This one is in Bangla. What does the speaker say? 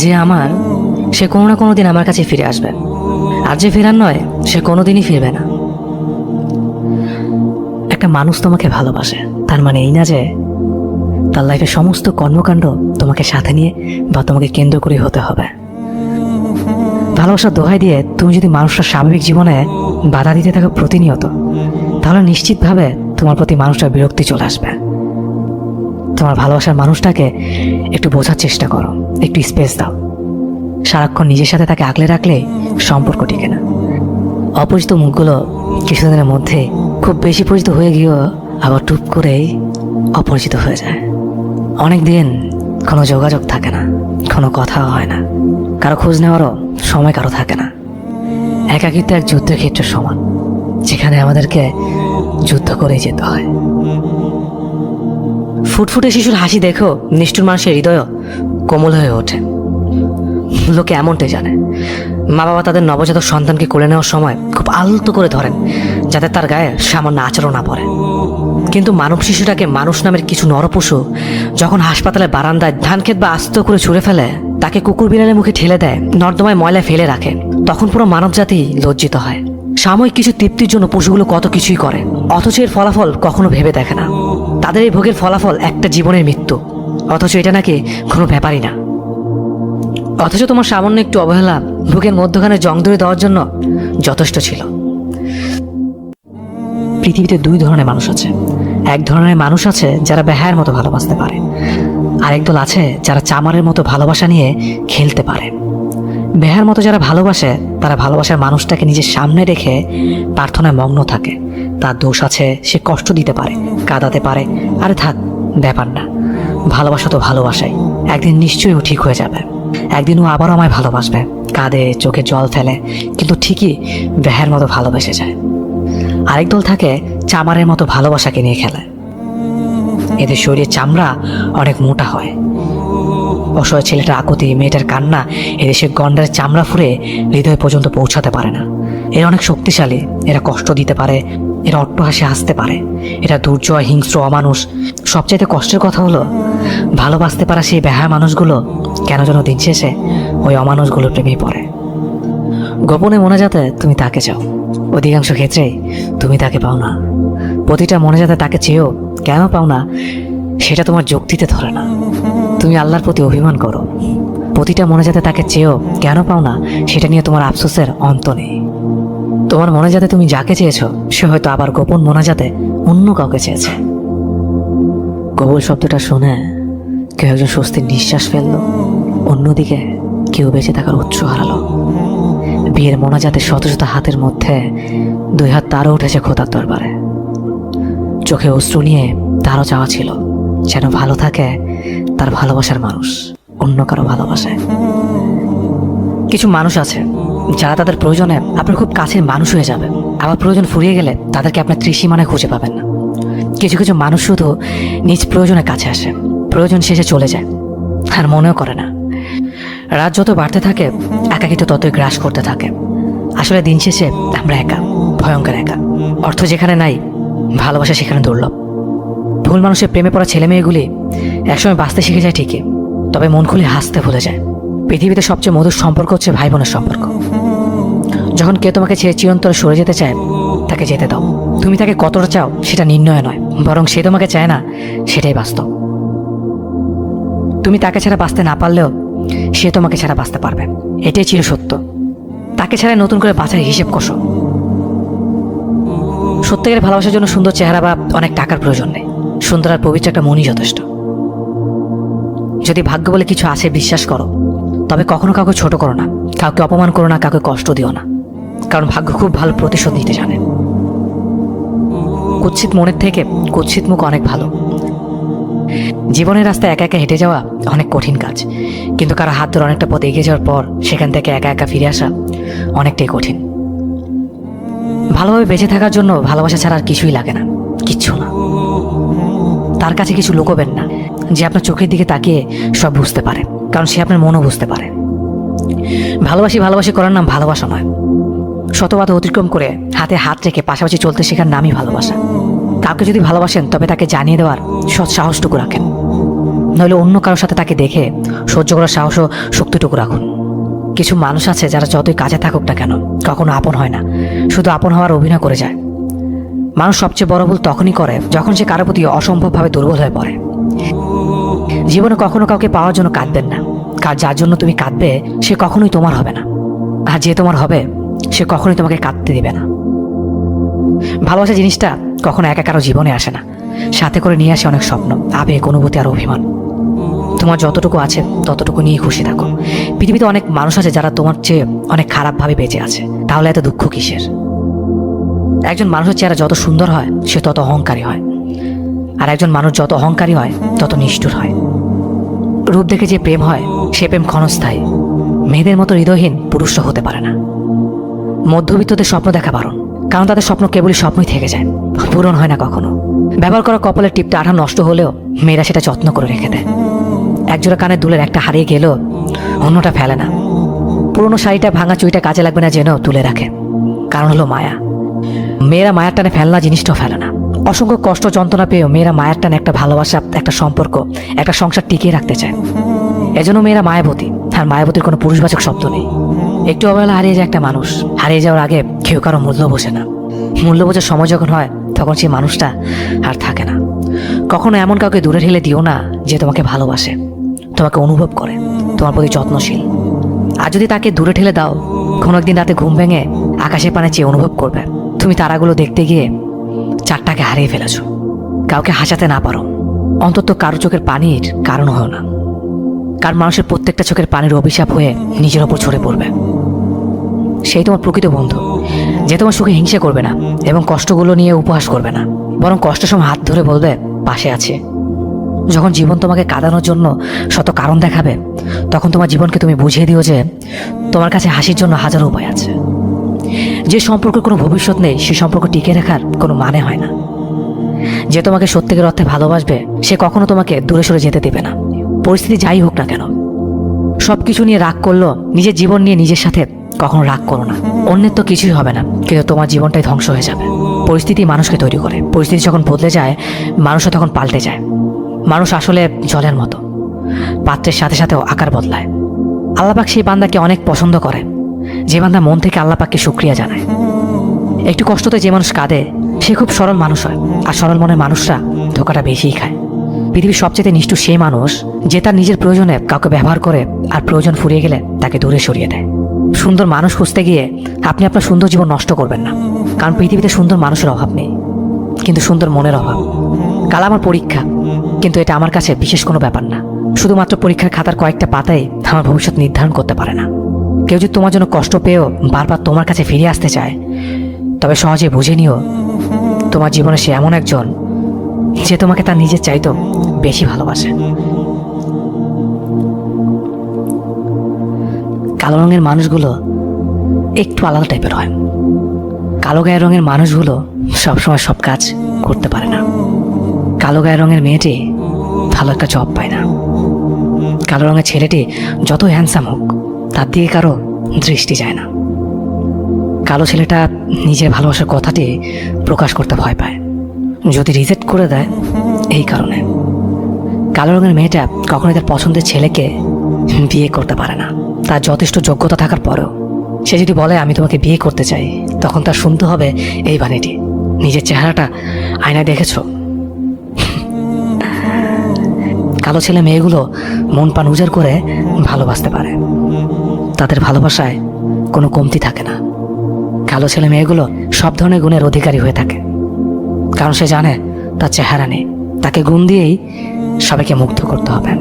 যে আমার, সে কোনো না কোনো দিন আমার কাছে ফিরে আসবে, আর যে ফেরার নয় সে কোনোদিনই ফিরবে না। একটা মানুষ তোমাকে ভালোবাসে, তার মানে এই না যে তার লাইফের সমস্ত কর্মকাণ্ড তোমাকে সাথে নিয়ে বা তোমাকে কেন্দ্র করে হতে হবে। ভালোবাসার দোহাই দিয়ে তুমি যদি মানুষটার স্বাভাবিক জীবনে বাধা দিতে থাকো প্রতিনিয়ত, তাহলে নিশ্চিতভাবে তোমার প্রতি মানুষটার বিরক্তি চলে আসবে। তোমার ভালোবাসার মানুষটাকে একটু বোঝার চেষ্টা করো, একটু স্পেস দাও। সারাক্ষণ নিজের সাথে তাকে আগলে রাখলে সম্পর্ক টিকে না। অপরিচিত মুখগুলো কিছুদিনের মধ্যে খুব বেশি পরিচিত হয়ে গিয়েও আবার টুপ করেই অপরিচিত হয়ে যায়। অনেক দিন কোনো যোগাযোগ থাকে না, কোনো কথাও হয় না, কারো খোঁজ নেওয়ারও সময় কারো থাকে না। একাকিত্ব এক যুদ্ধের ক্ষেত্রের সমান, যেখানে আমাদেরকে যুদ্ধ করেই যেতে হয়। ফুটফুটে শিশুর হাসি দেখো নিষ্ঠুর মানুষের হৃদয় কোমল হয়ে ওঠে। লোকে এমনটাই জানে। মা বাবা তাদের নবজাতক সন্তানকে কোলে নেওয়ার সময় খুব আলতো করে ধরেন, যাতে তার গায়ে সামান্য আচরণ না পড়ে। কিন্তু মানব শিশুটাকে মানুষ নামের কিছু নরপশু যখন হাসপাতালের বারান্দায় ধান ক্ষেত বা আস্ত করে ছুঁড়ে ফেলে, তাকে কুকুর বিড়ালের মুখে ঠেলে দেয়, নর্দমায় ময়লা ফেলে রাখে, তখন পুরো মানব জাতি লজ্জিত হয়। সাময়িক কিছু তৃপ্তির জন্য পশুগুলো কত কিছুই করে, অথচ এর ফলাফল কখনো ভেবে দেখে না। তাদের এই ভোগের ফলাফল একটা জীবনের মৃত্যু, অথচ এটা নাকি কোনো ব্যাপারই না। অথচ তোমার সামান্য একটু অবহেলা বুকের মধ্যখানে জং ধরে দেওয়ার জন্য যথেষ্ট ছিল। পৃথিবীতে দুই ধরনের মানুষ আছে। এক ধরনের মানুষ আছে যারা বেহায়ের মতো ভালোবাসতে পারে, আরেক দল আছে যারা চামারের মতো ভালোবাসা নিয়ে খেলতে পারে। বেহার মতো যারা ভালোবাসে, তারা ভালোবাসার মানুষটাকে নিজের সামনে রেখে প্রার্থনায় মগ্ন থাকে। তার দোষ আছে, সে কষ্ট দিতে পারে, কাঁদাতে পারে, আরে থাক, ব্যাপার না, ভালোবাসা তো ভালোবাসাই, একদিন নিশ্চয়ই ও ঠিক হয়ে যাবে, একদিন ও আবারও আমায় ভালোবাসবে, কাঁদে, চোখে জল ফেলে, কিন্তু ঠিকই বেহার মতো ভালোবেসে যায়। আরেক দল থাকে চামারের মতো ভালোবাসাকে নিয়ে খেলে। এদের শরীরের চামড়া অনেক মোটা হয়। অসহায় ছেলেটার আকুতি, মেয়েটার কান্না এদেশের গন্ডারের চামড়া ফুঁড়ে হৃদয় পর্যন্ত পৌঁছাতে পারে না। এরা অনেক শক্তিশালী, এরা কষ্ট দিতে পারে, এরা অট্টহাসি হাসতে পারে, এরা দুর্জয়, হিংস্র, অমানুষ। সবচাইতে কষ্টের কথা হলো, ভালোবাসতে পারা সেই বেহায়া মানুষগুলো কেন যেন দিন শেষে ওই অমানুষগুলোর প্রেমেই পড়ে। গোপনে মনে যাতে তুমি তাকে চাও, অধিকাংশ ক্ষেত্রেই তুমি তাকে পাও না। প্রতিটা মনে যাতে তাকে চেয়েও কেন পাও না, সেটা তোমার যুক্তিতে ধরে না। তুমি আল্লাহর প্রতি অভিমান করো, প্রতিটা মনে যাতে তাকে চেয়েও কেন পাও না, সেটা নিয়ে তোমার আফসোসের অন্ত নেই। তোমার মনে যাতে তুমি যাকে চেয়েছ, সে হয়তো আবার গোপন মনে যাতে অন্য কাউকে চেয়েছে। কবুল শব্দটা শুনে কেউ একজন স্বস্তির নিঃশ্বাস ফেললো, অন্যদিকে কেউ বেঁচে থাকার উৎস হারালো। বিয়ের মোনাজাতে শত শত হাতের মধ্যে দুই হাত তারও উঠেছে খোদার দরবারে। চোখে অশ্রু নিয়ে তারও চাওয়া ছিল যেন ভালো থাকে তার ভালোবাসার মানুষ অন্য কারো ভালোবাসায়। কিছু মানুষ আছে যারা তাদের প্রয়োজনে আপনার খুব কাছের মানুষ হয়ে যাবে, আবার প্রয়োজন ফুরিয়ে গেলে তাদেরকে আপনার ত্রিসীমানায় খুঁজে পাবেন না। কিছু কিছু মানুষ শুধু নিজ প্রয়োজনের কাছে আসে, প্রয়োজন শেষে চলে যায়, আর মনেও করে না। রাত যত বাড়তে থাকে, একাকিত্ব ততই গ্রাস করতে থাকে। আসলে দিন শেষে আমরা একা, ভয়ঙ্কর একা। অর্থ যেখানে নাই, ভালোবাসা সেখানে দুর্লভ। ভুল মানুষের প্রেমে পড়া ছেলে মেয়েগুলি একসময় বাঁচতে শিখে যায় ঠিকই, তবে মন খুলে হাসতে ভুলে যায়। পৃথিবীতে সবচেয়ে মধুর সম্পর্ক হচ্ছে ভাই বোনের সম্পর্ক। যখন কেউ তোমাকে ছেড়ে চিরন্তরে সরে যেতে চায়, তাকে যেতে দাও। তুমি তাকে কতটা চাও সেটা নির্ণয় নয়, বরং সে তোমাকে চায় না সেটাই বাস্তব। তুমি তাকে ছাড়া বাঁচতে না পারলেও সে তোমাকে ছাড়া বাঁচতে পারবে, এটাই চির সত্য। তাকে ছাড়া নতুন করে বাঁচার হিসেব কষো। সত্যিকারের ভালোবাসার জন্য সুন্দর চেহারা বা অনেক টাকার প্রয়োজন নেই, সুন্দর আর পবিত্র একটা মনই যথেষ্ট। যদি ভাগ্য বলে কিছু আছে বিশ্বাস করো, তবে কখনো কাউকে ছোট করো না, কাউকে অপমান করো না, কাউকে কষ্ট দিও না, কারণ ভাগ্য খুব ভালো প্রতিশোধ নিতে জানে। কুৎসিত মনের থেকে কুৎসিত মুখ অনেক ভালো। জীবনের রাস্তায় একা একা হেঁটে যাওয়া অনেক কঠিন কাজ, কিন্তু কারো হাত ধরে অনেকটা পথ এগিয়ে যাওয়ার পর সেখান থেকে একা একা ফিরে আসা অনেকটাই কঠিন। ভালোভাবে বেঁচে থাকার জন্য ভালোবাসা ছাড়া আর কিছুই লাগে না, কিচ্ছু না। তার কাছে কিছু লুকোবেন না, যে আপনার চোখের দিকে তাকিয়ে সব বুঝতে পারে, কারণ সে আপনার মনও বুঝতে পারে। ভালোবাসি ভালোবাসি করার নাম ভালোবাসা নয়। শত বাধা অতিক্রম করে হাতে হাত রেখে পাশাপাশি চলতে শেখার নামই ভালোবাসা। কাউকে যদি ভালোবাসেন তবে তাকে জানিয়ে দেওয়ার সৎ সাহসটুকু রাখেন। নইলে অন্য কারোর সাথে তাকে দেখে সহ্য করার সাহস ও শক্তিটুকু রাখুন। কিছু মানুষ আছে যারা যতই কাছে থাকুক না কেন কখনো আপন হয় না, শুধু আপন হওয়ার অভিনয় করে যায়। মানুষ সবচেয়ে বড় ভুল তখনই করে যখন সে কারোর প্রতি অসম্ভবভাবে দুর্বল হয়ে পড়ে। জীবনে কখনো কাউকে পাওয়ার জন্য কাঁদবেন না, যার জন্য তুমি কাঁদবে সে কখনোই তোমার হবে না, আর যে তোমার হবে সে কখনোই তোমাকে কাঁদতে দিবে না। ভালোবাসা জিনিসটা কখনো একা কারো জীবনে আসে না, সাথে করে নিয়ে আসে অনেক স্বপ্ন, আবেগ, অনুভূতি আর অভিমান। তোমার যতটুকু আছে ততটুকু নিয়ে খুশি থাকো। পৃথিবীতে অনেক মানুষ আছে যারা তোমার চেয়ে অনেক খারাপভাবে বেঁচে আছে, তাহলে এত দুঃখ কিসের? একজন মানুষের চেহারা যত সুন্দর হয় সে তত অহংকারী হয়, আর একজন মানুষ যত অহংকারী হয় তত নিষ্ঠুর হয়। রূপ দেখে যে প্রেম হয় সে প্রেম ক্ষণস্থায়ী। মেয়েদের মতো হৃদয়হীন পুরুষরা হতে পারে না। মধ্যবিত্তদের স্বপ্ন দেখা বারণ, কারণ তাদের স্বপ্ন কেবলই স্বপ্নই থেকে যায়, পূরণ হয় না কখনো। ব্যবহার করা কপালের টিপটা আঠা নষ্ট হলেও মেয়েরা সেটা যত্ন করে রেখে দেয়। একজোড়া কানের দুলের একটা হারিয়ে গেলেও অন্যটা ফেলে না। পুরনো শাড়িটা ভাঙা চুইটা কাজে লাগবে না জেনেও তুলে রাখে, কারণ হলো মায়া। মেয়েরা মায়ার টানে ফেলনা জিনিসটাও ফেলে না। অসংখ্য কষ্ট যন্ত্রণা পেয়েও মেয়েরা মায়ের টানে একটা ভালোবাসা, একটা সম্পর্ক, একটা সংসার টিকিয়ে রাখতে চায়। এজন্য মেয়েরা মায়াবতী, আর মায়াবতীর কোনো পুরুষবাচক শব্দ নেই। একটু অবহেলা হারিয়ে যায় একটা মানুষ, হারিয়ে যাওয়ার আগে কেউ কারো মূল্য বোঝে না। মূল্য বোঝার সময় যখন হয় তখন সেই মানুষটা আর থাকে না। কখনো এমন কাউকে দূরে ঠেলে দিও না যে তোমাকে ভালোবাসে, তোমাকে অনুভব করে, তোমার প্রতি যত্নশীল। আর যদি তাকে দূরে ঠেলে দাও, কোনো একদিন রাতে ঘুম ভেঙে আকাশের পানে চেয়ে অনুভব করবে তুমি তারাগুলো দেখতে গিয়ে চারটাকে হারিয়ে ফেলেছো। কাউকে হাসাতে না পারো, অন্তত কারো চোখের পানির কারণ হয় না। কারণ মানুষের প্রত্যেকটা চোখের পানির অভিশাপ হয়ে নিজের ওপর ঝরে পড়বে। সেই তোমার প্রকৃত বন্ধু, যে তোমার সুখে হিংসা করবে না এবং কষ্টগুলো নিয়ে উপহাস করবে না, বরং কষ্টের সময় হাত ধরে বলবে পাশে আছে। যখন জীবন তোমাকে কাঁদানোর জন্য শত কারণ দেখাবে, তখন তোমার জীবনকে তুমি বুঝিয়ে দিও যে তোমার কাছে হাসির জন্য হাজারো উপায় আছে। যে সম্পর্কের কোনো ভবিষ্যৎ নেই সে সম্পর্ক টিকে রাখার কোনো মানে হয় না। যে তোমাকে সত্যিকার অর্থে ভালোবাসবে সে কখনো তোমাকে দূরে সরে যেতে দেবে না, পরিস্থিতি যাই হোক না কেন। সব কিছু নিয়ে রাগ করলো, নিজের জীবন নিয়ে নিজের সাথে কখনো রাগ করো না। অন্যের তো কিছুই হবে না, কিন্তু তোমার জীবনটাই ধ্বংস হয়ে যাবে। পরিস্থিতি মানুষকে তৈরি করে, পরিস্থিতি যখন বদলে যায় মানুষও তখন পাল্টে যায়। মানুষ আসলে জলের মতো, পাত্রের সাথে সাথেও আকার বদলায়। আল্লাপাক সেই বান্দাকে অনেক পছন্দ করে যে বান্দা মন থেকে আল্লাপাককে শুকরিয়া জানায়। একটু কষ্টতে যে মানুষ কাঁদে সে খুব সরল মানুষ হয়, আর সরল মনের মানুষরা ধোকাটা বেশিই খায়। পৃথিবীর সবচেয়ে নিষ্ঠুর সেই মানুষ যে তার নিজের প্রয়োজনে কাউকে ব্যবহার করে আর প্রয়োজন ফুরিয়ে গেলে তাকে দূরে সরিয়ে দেয়। সুন্দর মানুষ খুঁজতে গিয়ে আপনি আপনার সুন্দর জীবন নষ্ট করবেন না, কারণ পৃথিবীতে সুন্দর মানুষের অভাব নেই, কিন্তু সুন্দর মনের অভাব। কাল আমার পরীক্ষা, কিন্তু এটা আমার কাছে বিশেষ কোনো ব্যাপার না। শুধুমাত্র পরীক্ষার খাতার কয়েকটা পাতাই আমার ভবিষ্যৎ নির্ধারণ করতে পারে না। কেউ যদি তোমার জন্য কষ্ট পেয়েও বারবার তোমার কাছে ফিরে আসতে চায়, তবে সহজে বুঝে নিও তোমার জীবনে সে এমন একজন যে তোমাকে তার নিজের চাইতেও বেশি ভালোবাসে। কালো রঙের মানুষগুলো একটু আলাদা টাইপের হয়। কালো গায়ের রঙের মানুষগুলো সবসময় সব কাজ করতে পারে না। কালো গায়ের রঙের মেয়েটি ভালো একটা জব পায় না। কালো রঙের ছেলেটি যত হ্যান্ডসাম হোক তার দিকে কারো দৃষ্টি যায় না। কালো ছেলেটা নিজের ভালোবাসার কথাটি প্রকাশ করতে ভয় পায়, যদি রিজেক্ট করে দেয় এই কারণে। কালো রঙের মেয়েটা কখনোই তার পছন্দের ছেলেকে বিয়ে করতে পারে না। তার যথেষ্ট যোগ্যতা থাকার পরেও সে যদি বলে আমি তোমাকে বিয়ে করতে চাই, তখন তার শুনতে হবে এই বাণীটি, নিজের চেহারাটা আয়নায় দেখেছো? কালো ছেলে মেয়েগুলো মন প্রাণ উজাড় করে ভালোবাসতে পারে, তাদের ভালোবাসায় কোনো কমতি থাকে না। কালো ছেলে মেয়েগুলো সব ধরনের গুণের অধিকারী হয়ে থাকে, কারণ সে জানে তার চেহারা নেই, তাকে গুণ দিয়েই সবাইকে মুগ্ধ করতে হবে।